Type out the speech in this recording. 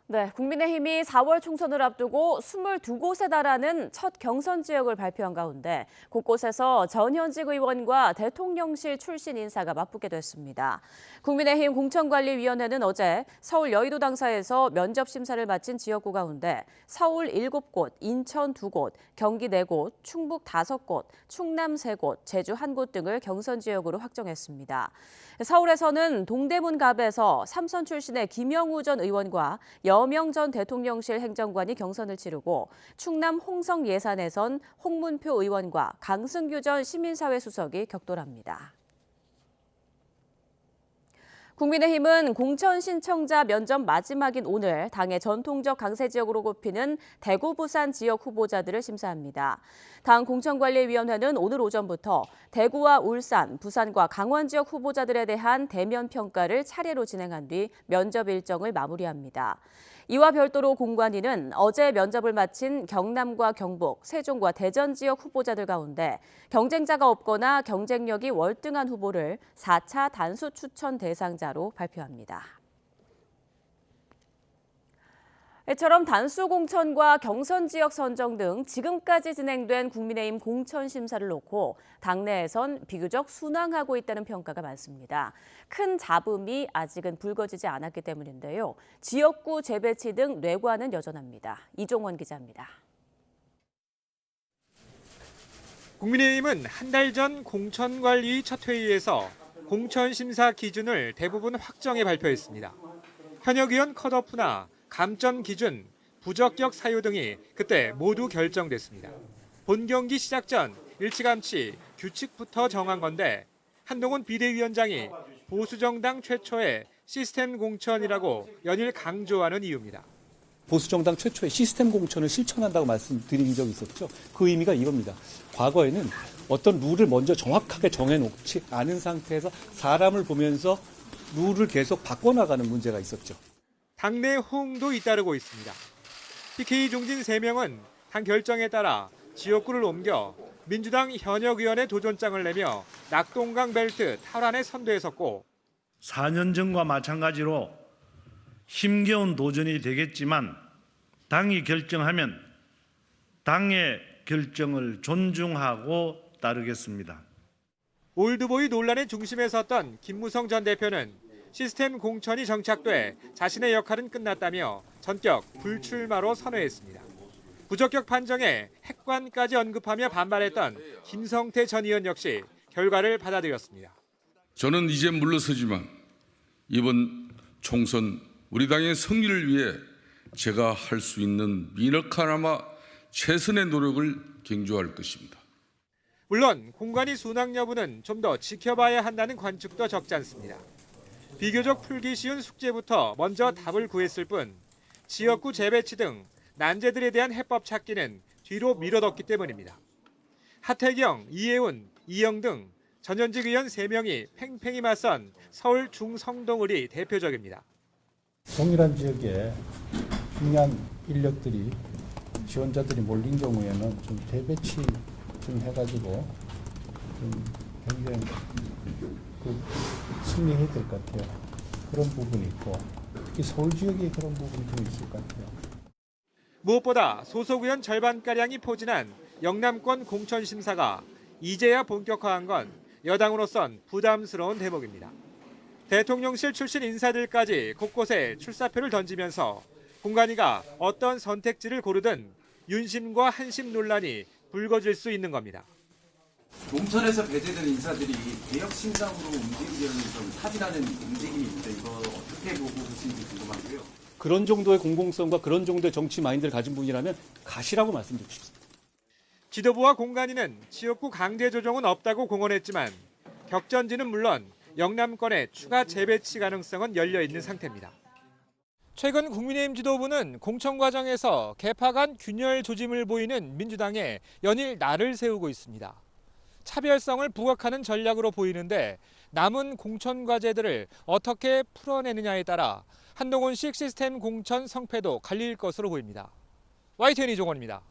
네, 국민의힘이 4월 총선을 앞두고 22곳에 달하는 첫 경선 지역을 발표한 가운데 곳곳에서 전현직 의원과 대통령실 출신 인사가 맞붙게 됐습니다. 국민의힘 공천관리위원회는 어제 서울 여의도 당사에서 면접 심사를 마친 지역구 가운데 서울 7곳, 인천 2곳, 경기 4곳, 충북 5곳, 충남 3곳, 제주 1곳 등을 경선 지역으로 확정했습니다. 서울에서는 동대문 갑에서 삼선 출신의 김영우 전 의원과 여명 전 대통령실 행정관이 경선을 치르고 충남 홍성 예산에선 홍문표 의원과 강승규 전 시민사회 수석이 격돌합니다. 국민의힘은 공천 신청자 면접 마지막인 오늘 당의 전통적 강세 지역으로 꼽히는 대구, 부산 지역 후보자들을 심사합니다. 당 공천관리위원회는 오늘 오전부터 대구와 울산, 부산과 강원 지역 후보자들에 대한 대면 평가를 차례로 진행한 뒤 면접 일정을 마무리합니다. 이와 별도로 공관위는 어제 면접을 마친 경남과 경북, 세종과 대전 지역 후보자들 가운데 경쟁자가 없거나 경쟁력이 월등한 후보를 4차 단수 추천 대상자로 발표합니다. 이처럼 단수 공천과 경선 지역 선정 등 지금까지 진행된 국민의힘 공천 심사를 놓고 당내에선 비교적 순항하고 있다는 평가가 많습니다. 큰 잡음이 아직은 불거지지 않았기 때문인데요. 지역구 재배치 등 뇌관은 여전합니다. 이종원 기자입니다. 국민의힘은 한 달 전 공천관리 첫 회의에서 공천 심사 기준을 대부분 확정해 발표했습니다. 현역 의원 컷오프나 감점 기준, 부적격 사유 등이 그때 모두 결정됐습니다. 본 경기 시작 전 일찌감치 규칙부터 정한 건데 한동훈 비대위원장이 보수정당 최초의 시스템 공천이라고 연일 강조하는 이유입니다. 보수정당 최초의 시스템 공천을 실천한다고 말씀드린 적이 있었죠. 그 의미가 이겁니다. 과거에는 어떤 룰을 먼저 정확하게 정해놓지 않은 상태에서 사람을 보면서 룰을 계속 바꿔나가는 문제가 있었죠. 당내 호응도 잇따르고 있습니다. PK 중진 3명은 당 결정에 따라 지역구를 옮겨 민주당 현역 의원의 도전장을 내며 낙동강 벨트 탈환에 선두에 섰고 4년 전과 마찬가지로 힘겨운 도전이 되겠지만 당이 결정하면 당의 결정을 존중하고 따르겠습니다. 올드보이 논란의 중심에 섰던 김무성 전 대표는 시스템 공천이 정착돼 자신의 역할은 끝났다며 전격 불출마로 선회했습니다. 부적격 판정에 핵관까지 언급하며 반발했던 김성태 전 의원 역시 결과를 받아들였습니다. 저는 이제 물러서지만 이번 총선 우리 당의 승리를 위해 제가 할 수 있는 미력하나마 최선의 노력을 경주할 것입니다. 물론 공관위 순항 여부는 좀 더 지켜봐야 한다는 관측도 적지 않습니다. 비교적 풀기 쉬운 숙제부터 먼저 답을 구했을 뿐 지역구 재배치 등 난제들에 대한 해법 찾기는 뒤로 미뤄뒀기 때문입니다. 하태경, 이해운, 이영 등 전현직 의원 3명이 팽팽히 맞선 서울 중성동을이 대표적입니다. 동일한 지역에 중요한 인력들이 지원자들이 몰린 경우에는 좀 재배치 좀 해가지고 좀 굉장히 승리해야 될 것 같아요. 그런 부분이 있고 특히 서울 지역에 그런 부분이 좀 있을 것 같아요. 무엇보다 소속 의원 절반가량이 포진한 영남권 공천 심사가 이제야 본격화한 건 여당으로선 부담스러운 대목입니다. 대통령실 출신 인사들까지 곳곳에 출사표를 던지면서 공관위가 어떤 선택지를 고르든 윤심과 한심 논란이 불거질 수 있는 겁니다. 공천에서 배제된 인사들이 개혁 신당으로 움직이려는 좀 타진하는 움직임이 있는데 이거 어떻게 보고 계신지 궁금하고요. 그런 정도의 공공성과 그런 정도의 정치 마인드를 가진 분이라면 가시라고 말씀드리고 싶습니다. 지도부와 공관위는 지역구 강제 조정은 없다고 공언했지만 격전지는 물론 영남권의 추가 재배치 가능성은 열려 있는 상태입니다. 최근 국민의힘 지도부는 공천 과정에서 개파 간 균열 조짐을 보이는 민주당에 연일 날을 세우고 있습니다. 차별성을 부각하는 전략으로 보이는데 남은 공천 과제들을 어떻게 풀어내느냐에 따라 한동훈식 시스템 공천 성패도 갈릴 것으로 보입니다. YTN 이종원입니다.